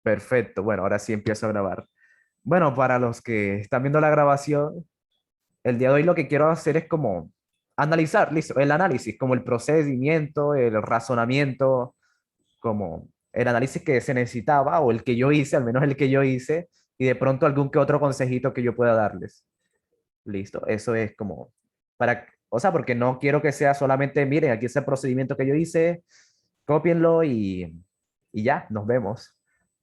Perfecto. Bueno, ahora sí empiezo a grabar. Bueno, para los que están viendo la grabación, el día de hoy lo que quiero hacer es como analizar, listo, el análisis, como el procedimiento, el razonamiento, como el análisis que se necesitaba o el que yo hice, al menos el que yo hice, y de pronto algún que otro consejito que yo pueda darles. Listo, eso es como para, o sea, porque no quiero que sea solamente, miren, aquí es el procedimiento que yo hice, cópienlo y ya, nos vemos.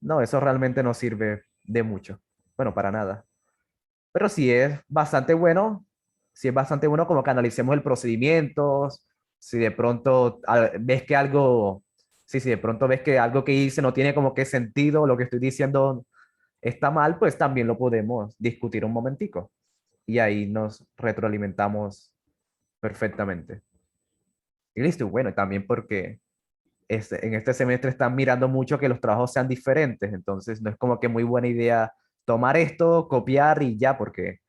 No, eso realmente no sirve de mucho. Bueno, para nada. Pero sí es bastante bueno como que analicemos el procedimiento, si de pronto ves que algo, sí, si de pronto ves que algo que hice no tiene como que sentido, lo que estoy diciendo está mal, pues también lo podemos discutir un momentico. Y ahí nos retroalimentamos perfectamente. Y listo, bueno, y también porque en este semestre están mirando mucho que los trabajos sean diferentes, entonces no es como que muy buena idea tomar esto, copiar y ya, porque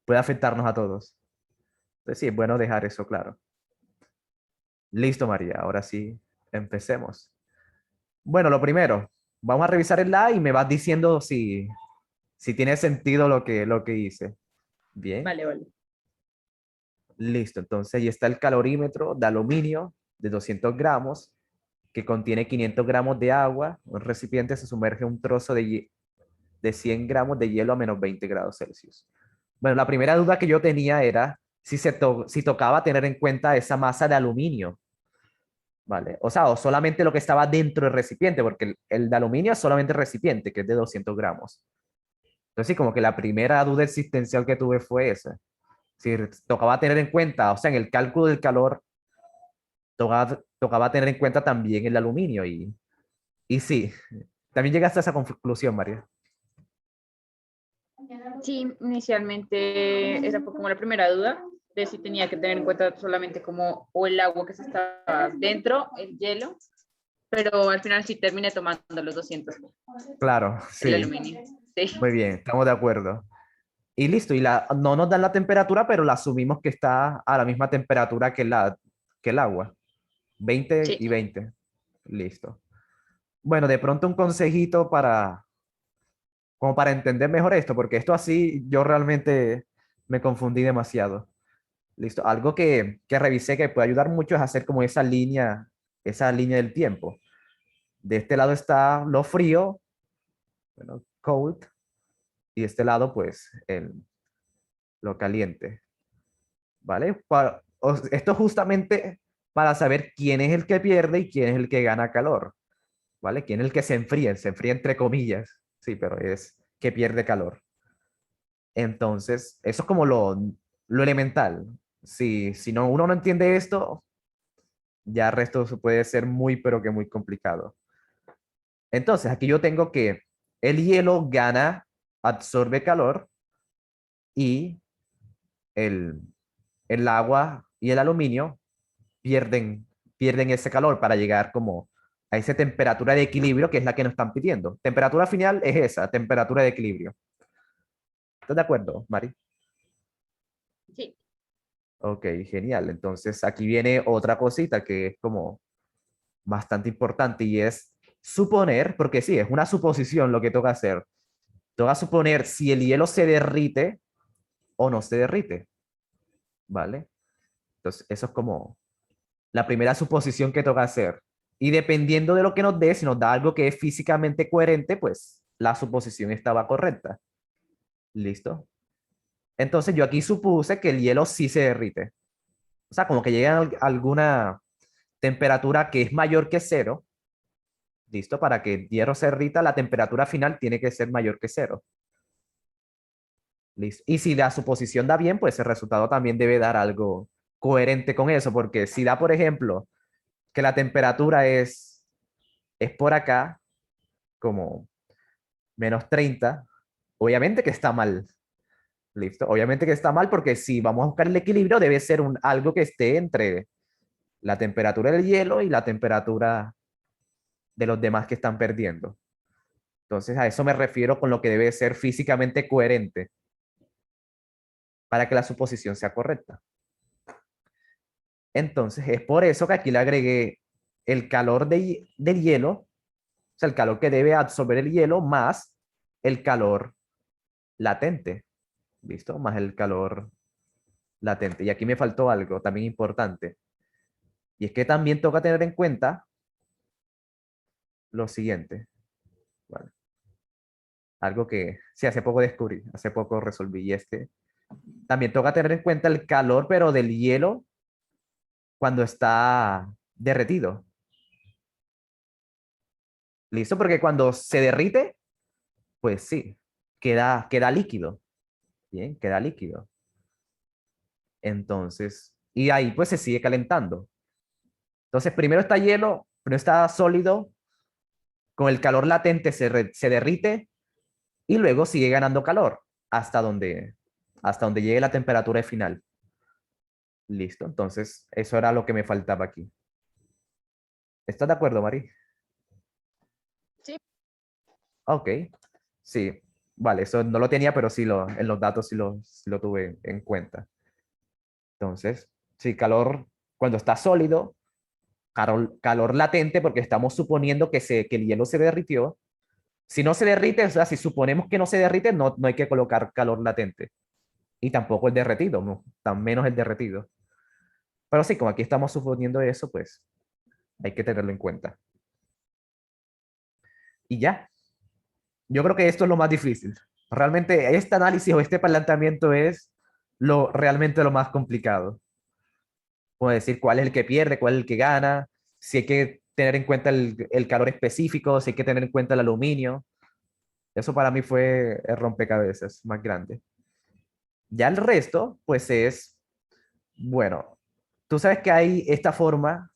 puede afectarnos a todos. Entonces sí, es bueno dejar eso claro. Listo, María, ahora sí, empecemos. Bueno, lo primero, vamos a revisar el A y me vas diciendo si tiene sentido lo que hice. Bien, Vale, vale. listo. Entonces ahí está el calorímetro de aluminio de 200 gramos que contiene 500 gramos de agua. Un recipiente se sumerge un trozo de 100 gramos de hielo a menos 20 grados Celsius. Bueno, la primera duda que yo tenía era si tocaba tener en cuenta esa masa de aluminio, ¿vale? O sea, o solamente lo que estaba dentro del recipiente, porque el de aluminio es solamente el recipiente, que es de 200 gramos. Entonces, sí, como que la primera duda existencial que tuve fue esa. Si tocaba tener en cuenta, o sea, en el cálculo del calor, tocaba tener en cuenta también el aluminio. Y sí, también llegaste a esa conclusión, María. Sí, inicialmente esa fue como la primera duda de si tenía que tener en cuenta solamente como o el agua que se estaba dentro, el hielo, pero al final sí terminé tomando los 200, Claro, el sí, aluminio. Sí, muy bien, estamos de acuerdo. Y listo, no nos dan la temperatura, pero la asumimos que está a la misma temperatura que el agua, 20 sí. y 20. Listo. Bueno, de pronto un consejito como para entender mejor esto, porque esto así yo realmente me confundí demasiado. Listo. Algo que revisé que puede ayudar mucho es hacer como esa línea del tiempo. De este lado está lo frío, bueno, cold, y de este lado, pues, lo caliente, ¿vale? Esto justamente para saber quién es el que pierde y quién es el que gana calor, ¿vale? ¿Quién es el que se enfría entre comillas, sí, pero es que pierde calor. Entonces, eso es como lo elemental. Si no, uno no entiende esto, ya el resto puede ser muy, pero que muy complicado. Entonces, aquí yo tengo que el hielo gana, absorbe calor y el, el agua y el aluminio pierden ese calor para llegar como a esa temperatura de equilibrio que es la que nos están pidiendo. Temperatura final es esa, temperatura de equilibrio. ¿Estás de acuerdo, Mari? Sí. Ok, genial. Entonces aquí viene otra cosita que es como bastante importante y es suponer, porque sí, es una suposición lo que toca hacer. Toca suponer si el hielo se derrite o no se derrite, ¿vale? Entonces eso es como la primera suposición que toca hacer. Y dependiendo de lo que nos dé, si nos da algo que es físicamente coherente, pues la suposición estaba correcta. ¿Listo? Entonces yo aquí supuse que el hielo sí se derrite. O sea, como que llega a alguna temperatura que es mayor que cero. ¿Listo? Para que el hierro se derrita, la temperatura final tiene que ser mayor que cero. ¿Listo? Y si la suposición da bien, pues el resultado también debe dar algo coherente con eso, porque si da, por ejemplo, que la temperatura es por acá, como -30, obviamente que está mal. ¿Listo? Obviamente que está mal porque si vamos a buscar el equilibrio debe ser algo que esté entre la temperatura del hielo y la temperatura de los demás que están perdiendo. Entonces a eso me refiero con lo que debe ser físicamente coherente para que la suposición sea correcta. Entonces es por eso que aquí le agregué el calor del hielo O sea, el calor que debe absorber el hielo más el calor latente. ¿Listo? Más el calor latente. Y aquí me faltó algo también importante. Y es que también toca tener en cuenta lo siguiente. Bueno, algo que sí, hace poco descubrí, hace poco resolví. Y es que también toca tener en cuenta el calor, pero del hielo cuando está derretido. ¿Listo? Porque cuando se derrite, pues sí, queda líquido. Bien, queda líquido. Entonces, y ahí pues se sigue calentando. Entonces, primero está hielo, primero está sólido, con el calor latente se derrite y luego sigue ganando calor hasta donde llegue la temperatura final. Listo, entonces eso era lo que me faltaba aquí. ¿Estás de acuerdo, Mari? Sí. Ok, sí, vale, eso no lo tenía, pero sí en los datos sí lo tuve en cuenta. Entonces, sí, calor cuando está sólido, calor latente, porque estamos suponiendo que el hielo se derritió. Si no se derrite, o sea, si suponemos que no se derrite, no hay que colocar calor latente. Y tampoco el derretido, no, tan menos el derretido. Pero sí, como aquí estamos suponiendo eso, pues hay que tenerlo en cuenta. Y ya, yo creo que esto es lo más difícil. Realmente este análisis o este planteamiento es realmente lo más complicado. Como decir cuál es el que pierde, cuál es el que gana, si hay que tener en cuenta el calor específico, si hay que tener en cuenta el aluminio. Eso para mí fue el rompecabezas más grande. Ya el resto, pues es, bueno, tú sabes que hay esta forma,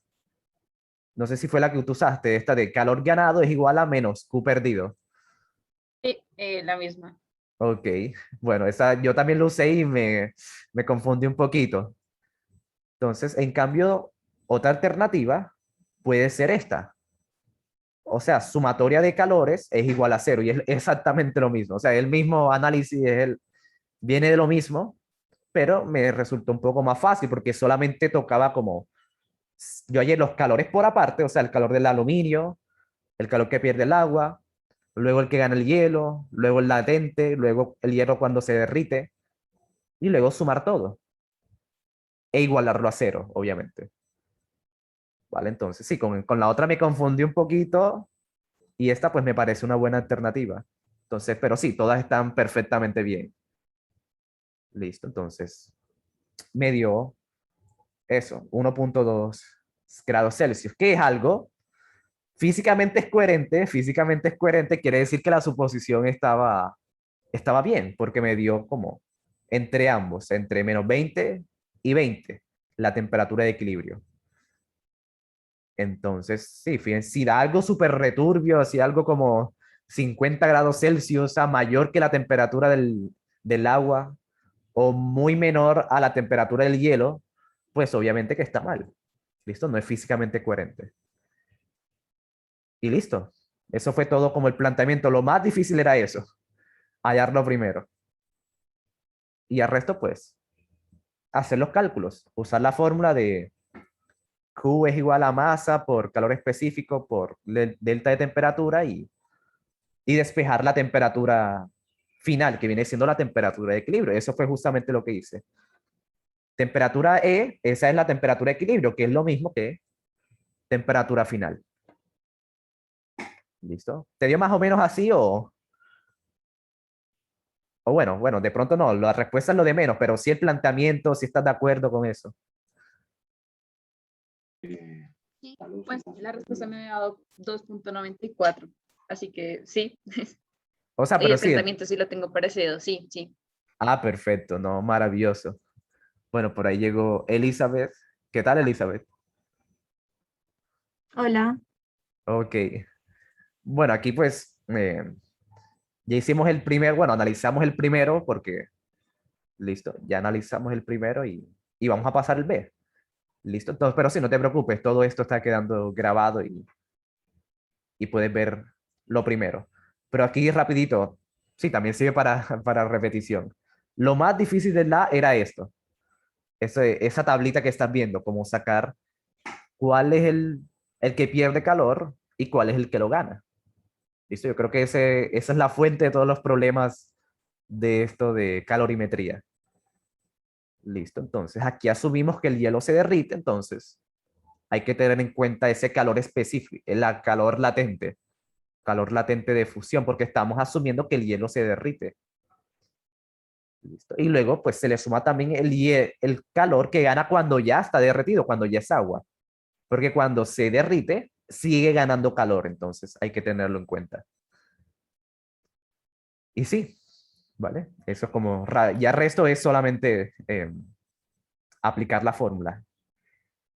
no sé si fue la que tú usaste, esta de calor ganado es igual a menos Q perdido. Sí, la misma. Ok, bueno, esa yo también lo usé y me confundí un poquito. Entonces, en cambio, otra alternativa puede ser esta. O sea, sumatoria de calores es igual a cero y es exactamente lo mismo. O sea, el mismo análisis viene de lo mismo, pero me resultó un poco más fácil porque solamente tocaba como, yo hallé los calores por aparte, o sea, el calor del aluminio, el calor que pierde el agua, luego el que gana el hielo, luego el latente, luego el hielo cuando se derrite, y luego sumar todo e igualarlo a cero, obviamente. Vale, entonces sí, con la otra me confundí un poquito y esta pues me parece una buena alternativa. Entonces, pero sí, todas están perfectamente bien. Listo, entonces me dio eso, 1.2 grados Celsius, que es algo físicamente es coherente, quiere decir que la suposición estaba bien, porque me dio como entre ambos, entre -20 y 20, la temperatura de equilibrio. Entonces, sí, fíjense, si da algo súper returbio, así algo como 50 grados Celsius, a mayor que la temperatura del agua, o muy menor a la temperatura del hielo, pues obviamente que está mal. ¿Listo? No es físicamente coherente. Y listo. Eso fue todo como el planteamiento. Lo más difícil era eso, hallarlo primero. Y al resto, pues, hacer los cálculos, usar la fórmula de Q es igual a masa por calor específico por delta de temperatura y despejar la temperatura final, que viene siendo la temperatura de equilibrio. Eso fue justamente lo que hice. Temperatura E, esa es la temperatura de equilibrio, que es lo mismo que temperatura final. ¿Listo? ¿Te dio más o menos así o bueno, de pronto no, la respuesta es lo de menos, pero sí el planteamiento, si estás de acuerdo con eso? Sí, pues la respuesta me ha dado 2.94, así que sí. O sea, Y pero el sí. planteamiento sí lo tengo parecido, sí, sí. Ah, perfecto, no, maravilloso. Bueno, por ahí llegó Elizabeth. ¿Qué tal, Elizabeth? Hola. Ok. Bueno, aquí pues ya hicimos bueno, analizamos el primero porque, listo, ya analizamos el primero y vamos a pasar el B. Listo, entonces, pero sí, no te preocupes, todo esto está quedando grabado y puedes ver lo primero. Pero aquí rapidito, sí, también sirve para repetición. Lo más difícil de la era esto, esa tablita que estás viendo, como sacar cuál es el que pierde calor y cuál es el que lo gana. ¿Listo? Yo creo que esa es la fuente de todos los problemas de esto de calorimetría. Listo, entonces aquí asumimos que el hielo se derrite, entonces hay que tener en cuenta ese calor específico, el calor latente de fusión, porque estamos asumiendo que el hielo se derrite. ¿Listo? Y luego, pues se le suma también el calor que gana cuando ya está derretido, cuando ya es agua, porque cuando se derrite, sigue ganando calor, entonces hay que tenerlo en cuenta. Y sí, ¿vale? Eso es como, ya el resto es solamente aplicar la fórmula.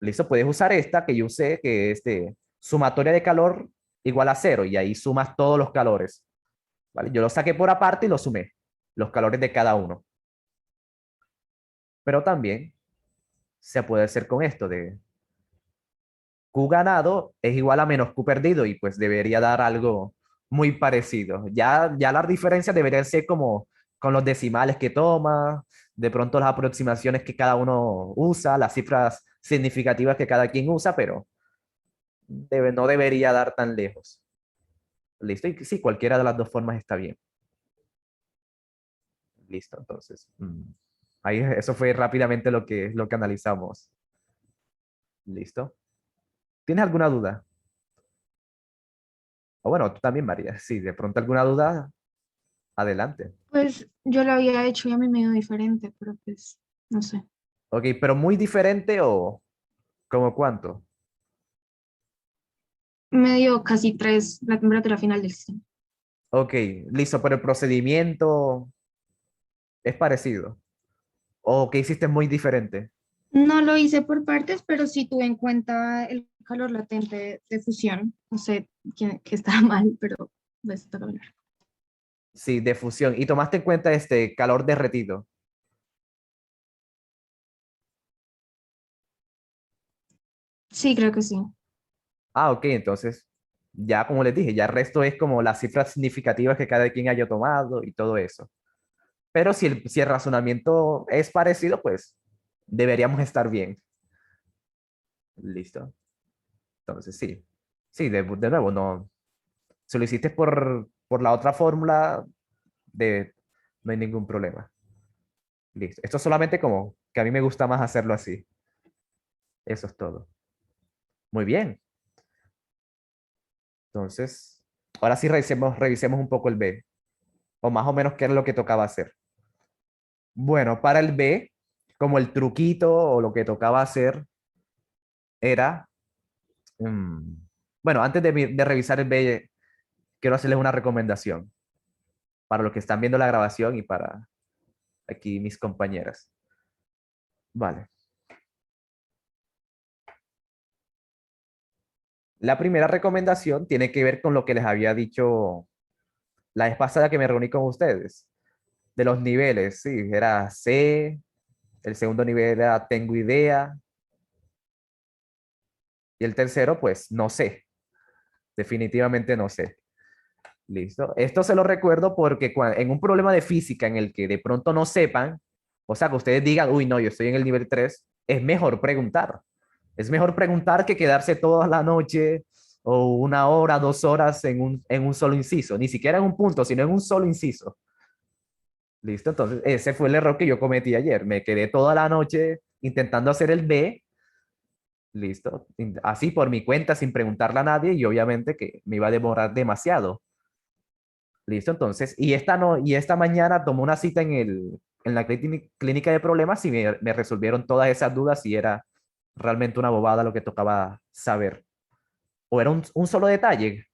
¿Listo? Puedes usar esta que yo usé, que es de sumatoria de calor igual a cero, y ahí sumas todos los calores. ¿Vale? Yo lo saqué por aparte y lo sumé, los calores de cada uno. Pero también se puede hacer con esto de Q ganado es igual a menos Q perdido y pues debería dar algo muy parecido. Ya las diferencias deberían ser como con los decimales que toma, de pronto las aproximaciones que cada uno usa, las cifras significativas que cada quien usa, pero no debería dar tan lejos. Listo, y sí, cualquiera de las dos formas está bien. Listo, entonces. Ahí eso fue rápidamente lo que analizamos. Listo. ¿Tienes alguna duda? O bueno, tú también, María. Sí, de pronto alguna duda, adelante. Pues yo lo había hecho y a mí me dio diferente, pero pues no sé. Ok, pero muy diferente o como cuánto. Me dio casi 3 la temperatura final del sistema. Ok, listo, pero el procedimiento es parecido. ¿O qué hiciste muy diferente? No lo hice por partes, pero sí tuve en cuenta el calor latente de fusión. No sé qué estaba mal, pero pues toca hablar. Sí, de fusión. Y tomaste en cuenta este calor derretido. Sí, creo que sí. Ah, ok, entonces, ya como les dije, ya el resto es como las cifras significativas que cada quien haya tomado y todo eso. Pero si el razonamiento es parecido, pues deberíamos estar bien. Listo. Entonces, sí. Sí, de nuevo, no. Si lo hiciste por la otra fórmula, de, no hay ningún problema. Listo. Esto es solamente como que a mí me gusta más hacerlo así. Eso es todo. Muy bien. Entonces, ahora sí revisemos un poco el B. O más o menos qué era lo que tocaba hacer. Bueno, para el B, como el truquito o lo que tocaba hacer era, mm, bueno, antes de revisar el B, quiero hacerles una recomendación para los que están viendo la grabación y para aquí mis compañeras. Vale. La primera recomendación tiene que ver con lo que les había dicho la vez pasada que me reuní con ustedes, de los niveles, sí, era C, el segundo nivel era tengo idea, y el tercero, pues no sé, definitivamente no sé. Listo. Esto se lo recuerdo porque en un problema de física en el que de pronto no sepan, o sea, que ustedes digan, uy, no, yo estoy en el nivel 3, es mejor preguntar. Es mejor preguntar que quedarse toda la noche o una hora, 2 horas en un solo inciso, ni siquiera en un punto, sino en un solo inciso. Listo, entonces ese fue el error que yo cometí ayer. Me quedé toda la noche intentando hacer el B, listo, así por mi cuenta, sin preguntarle a nadie y obviamente que me iba a demorar demasiado. Listo, entonces, y esta mañana tomé una cita en la clínica de problemas y me resolvieron todas esas dudas y era realmente una bobada lo que tocaba saber. O era un solo detalle,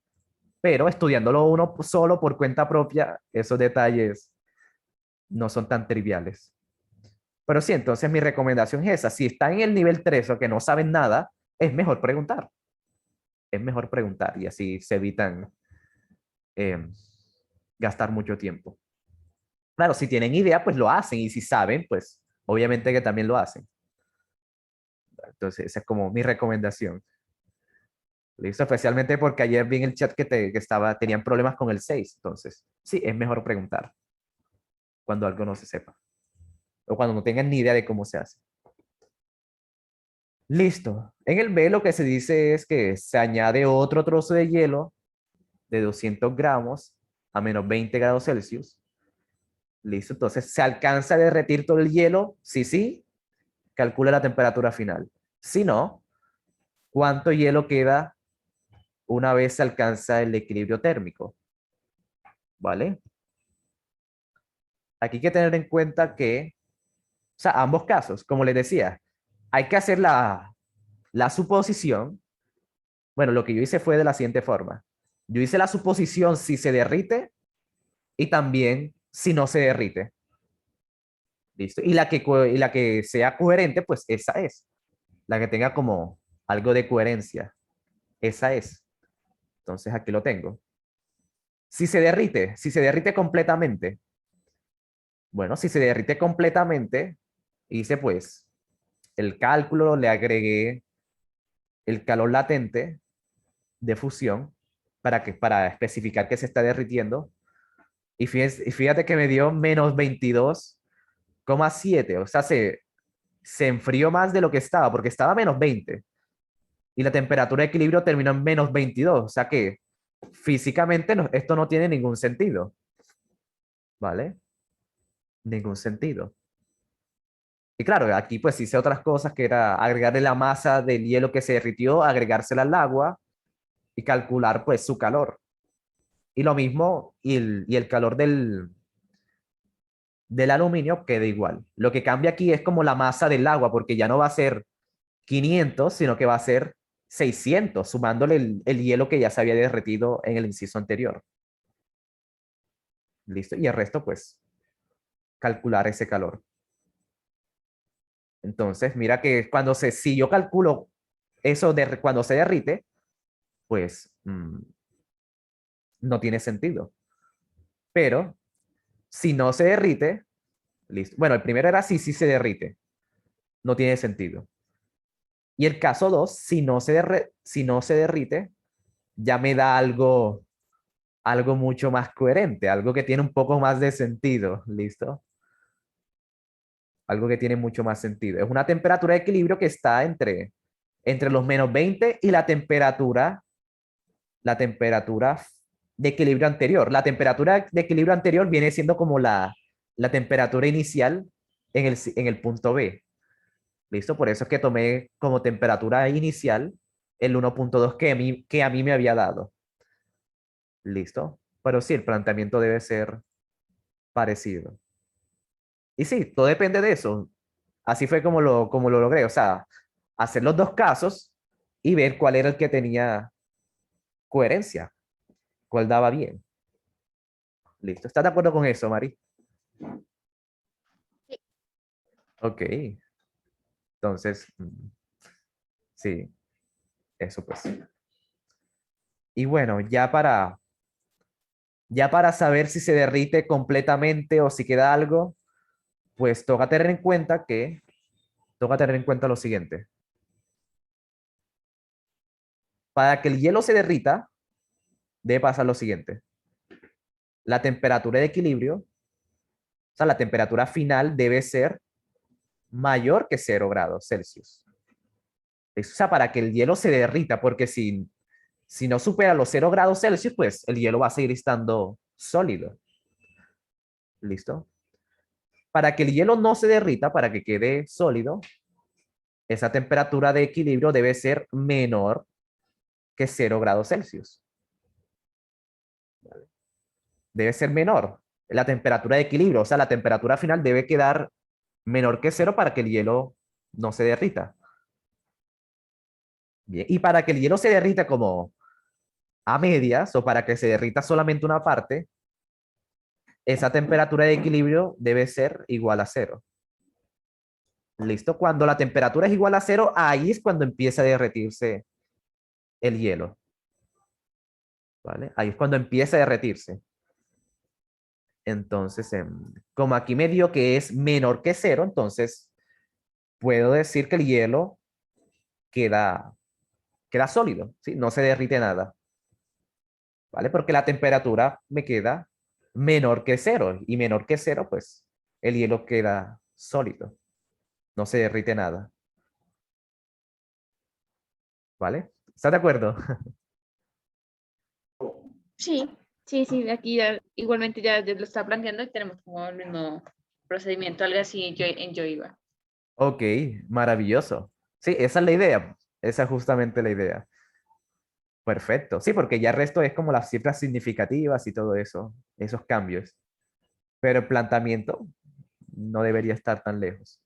pero estudiándolo uno solo por cuenta propia, esos detalles no son tan triviales. Pero sí, entonces mi recomendación es esa. Si están en el nivel 3 o que no saben nada, es mejor preguntar. Es mejor preguntar y así se evitan eh, gastar mucho tiempo. Claro, si tienen idea, pues lo hacen y si saben, pues obviamente que también lo hacen. Entonces, esa es como mi recomendación. Listo, especialmente porque ayer vi en el chat que tenían problemas con el 6. Entonces, sí, es mejor preguntar cuando algo no se sepa o cuando no tengan ni idea de cómo se hace. Listo. En el B lo que se dice es que se añade otro trozo de hielo de 200 gramos a menos 20 grados Celsius. Listo, entonces se alcanza a derretir todo el hielo. Sí, sí, calcula la temperatura final. Si no, ¿cuánto hielo queda una vez se alcanza el equilibrio térmico? ¿Vale? Aquí hay que tener en cuenta que, o sea, ambos casos, como les decía, hay que hacer la suposición. Bueno, lo que yo hice fue de la siguiente forma. Yo hice la suposición si se derrite y también si no se derrite. ¿Listo? Y la que sea coherente, pues esa es. La que tenga como algo de coherencia. Esa es. Entonces aquí lo tengo. Si se derrite completamente. Bueno, si se derrite completamente, hice pues el cálculo, le agregué el calor latente de fusión para especificar que se está derritiendo. Y fíjate que me dio menos 22,7. O sea, se enfrió más de lo que estaba, porque estaba a menos 20. Y la temperatura de equilibrio terminó en menos 22. O sea que físicamente esto no tiene ningún sentido. ¿Vale? Ningún sentido. Y claro, aquí pues hice otras cosas que era agregarle la masa del hielo que se derritió, agregársela al agua y calcular pues su calor. Y lo mismo, y el calor del aluminio queda igual. Lo que cambia aquí es como la masa del agua, porque ya no va a ser 500, sino que va a ser 600, sumándole el hielo que ya se había derretido en el inciso anterior. Listo. Y el resto, pues, calcular ese calor. Entonces, mira que si yo calculo eso de cuando se derrite, pues no tiene sentido. Pero si no se derrite, listo. Bueno, el primero era si sí se derrite. No tiene sentido. Y el caso 2, si no se derrite, ya me da algo mucho más coherente, algo que tiene un poco más de sentido. ¿Listo? Algo que tiene mucho más sentido. Es una temperatura de equilibrio que está entre los menos 20 y la temperatura de equilibrio anterior. La temperatura de equilibrio anterior viene siendo como la temperatura inicial en el punto B. ¿Listo? Por eso es que tomé como temperatura inicial el 1,2 que a mí me había dado. ¿Listo? Pero sí, el planteamiento debe ser parecido. Y sí, todo depende de eso. Así fue como lo logré. O sea, hacer los dos casos y ver cuál era el que tenía coherencia, cuál daba bien. ¿Listo? ¿Estás de acuerdo con eso, Mari? Ok. Entonces, sí, eso pues. Y bueno, ya para saber si se derrite completamente o si queda algo, pues toca tener en cuenta lo siguiente. Para que el hielo se derrita, debe pasar lo siguiente. La temperatura de equilibrio, o sea, la temperatura final debe ser mayor que 0 grados Celsius. O sea, para que el hielo se derrita, porque si no supera los 0 grados Celsius, pues el hielo va a seguir estando sólido. ¿Listo? Para que el hielo no se derrita, para que quede sólido, esa temperatura de equilibrio debe ser menor que 0 grados Celsius. Debe ser menor. La temperatura de equilibrio, o sea, la temperatura final debe quedar menor que 0 para que el hielo no se derrita. Bien. Y para que el hielo se derrita como a medias o para que se derrita solamente una parte, esa temperatura de equilibrio debe ser igual a 0. ¿Listo? Cuando la temperatura es igual a 0, ahí es cuando empieza a derretirse el hielo. ¿Vale? Ahí es cuando empieza a derretirse. Entonces, como aquí me dio que es menor que 0, entonces puedo decir que el hielo queda sólido, ¿sí? No se derrite nada. ¿Vale? Porque la temperatura me queda menor que 0 y menor que 0, pues el hielo queda sólido, no se derrite nada. ¿Vale? ¿Estás de acuerdo? Sí, sí, sí, aquí ya, igualmente ya lo está planteando y tenemos como el mismo procedimiento, algo así en yo iba. Ok, maravilloso. Sí, esa es la idea. Esa es justamente la idea. Perfecto. Sí, porque ya el resto es como las cifras significativas y todo eso, esos cambios. Pero el planteamiento no debería estar tan lejos.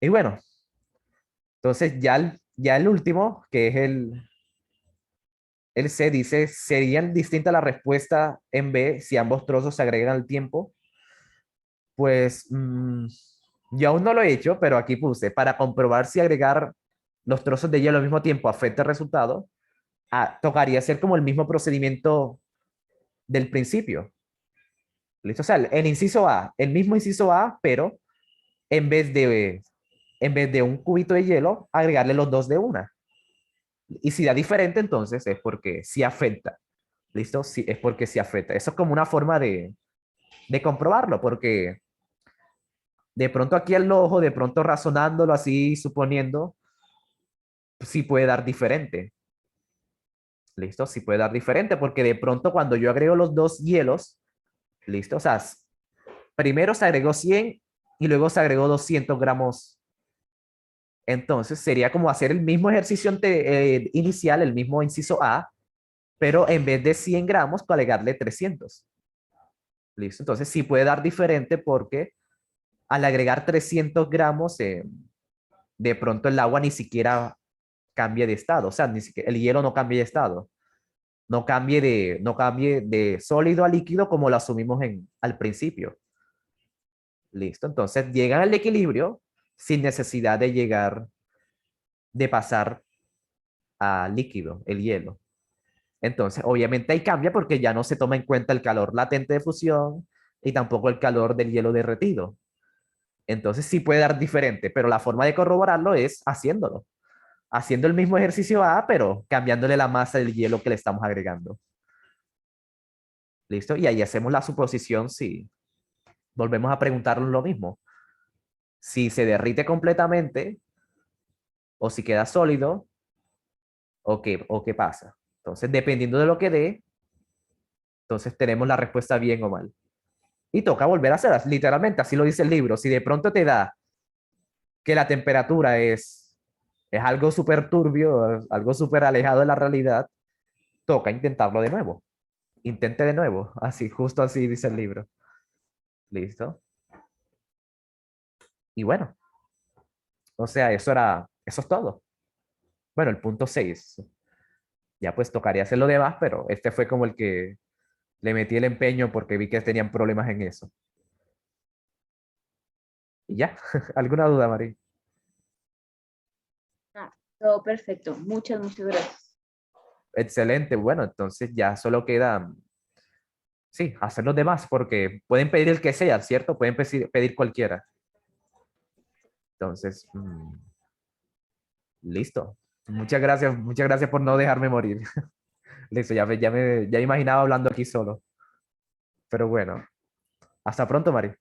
Y bueno, entonces ya el último, que es el C, dice, ¿serían distintas la respuesta en B si ambos trozos se agregan al tiempo? Pues yo aún no lo he hecho, pero aquí puse, para comprobar si agregar los trozos de hielo al mismo tiempo afecta el resultado, tocaría hacer como el mismo procedimiento del principio. ¿Listo? O sea, el inciso A, el mismo inciso A, pero en vez de, en vez de un cubito de hielo, agregarle los dos de una. Y si da diferente, entonces es porque sí afecta. ¿Listo? Sí, es porque sí afecta. Eso es como una forma de comprobarlo, porque de pronto aquí al ojo, de pronto razonándolo así, suponiendo, sí puede dar diferente. ¿Listo? Sí puede dar diferente, porque de pronto cuando yo agrego los dos hielos, ¿listo? O sea, primero se agregó 100 y luego se agregó 200 gramos. Entonces sería como hacer el mismo ejercicio inicial, el mismo inciso A, pero en vez de 100 gramos, para agregarle 300. ¿Listo? Entonces sí puede dar diferente porque al agregar 300 gramos, de pronto el agua ni siquiera cambia de estado. O sea, ni siquiera, el hielo no cambia de estado. No cambie de sólido a líquido como lo asumimos al principio. ¿Listo? Entonces llegan al equilibrio sin necesidad de llegar, de pasar a líquido, el hielo. Entonces, obviamente ahí cambia porque ya no se toma en cuenta el calor latente de fusión y tampoco el calor del hielo derretido. Entonces sí puede dar diferente, pero la forma de corroborarlo es haciéndolo. Haciendo el mismo ejercicio A, pero cambiándole la masa del hielo que le estamos agregando. ¿Listo? Y ahí hacemos la suposición si volvemos a preguntarnos lo mismo. Si se derrite completamente o si queda sólido o qué pasa. Entonces, dependiendo de lo que dé, entonces tenemos la respuesta bien o mal. Y toca volver a hacerlas, literalmente, así lo dice el libro. Si de pronto te da que la temperatura es algo súper turbio, algo súper alejado de la realidad, toca intentarlo de nuevo. Intente de nuevo, así, justo así dice el libro. ¿Listo? Y bueno, o sea, eso es todo. Bueno, el punto 6. Ya pues tocaría hacer lo demás, pero este fue como el que le metí el empeño porque vi que tenían problemas en eso. Y ya, ¿alguna duda, Mari? Ah, todo perfecto. Muchas gracias. Excelente, bueno, entonces ya solo queda, sí, hacer los demás, porque pueden pedir el que sea, ¿cierto? Pueden pedir cualquiera. Entonces, listo. Muchas gracias por no dejarme morir. Listo, ya imaginaba hablando aquí solo. Pero bueno, hasta pronto, Mari.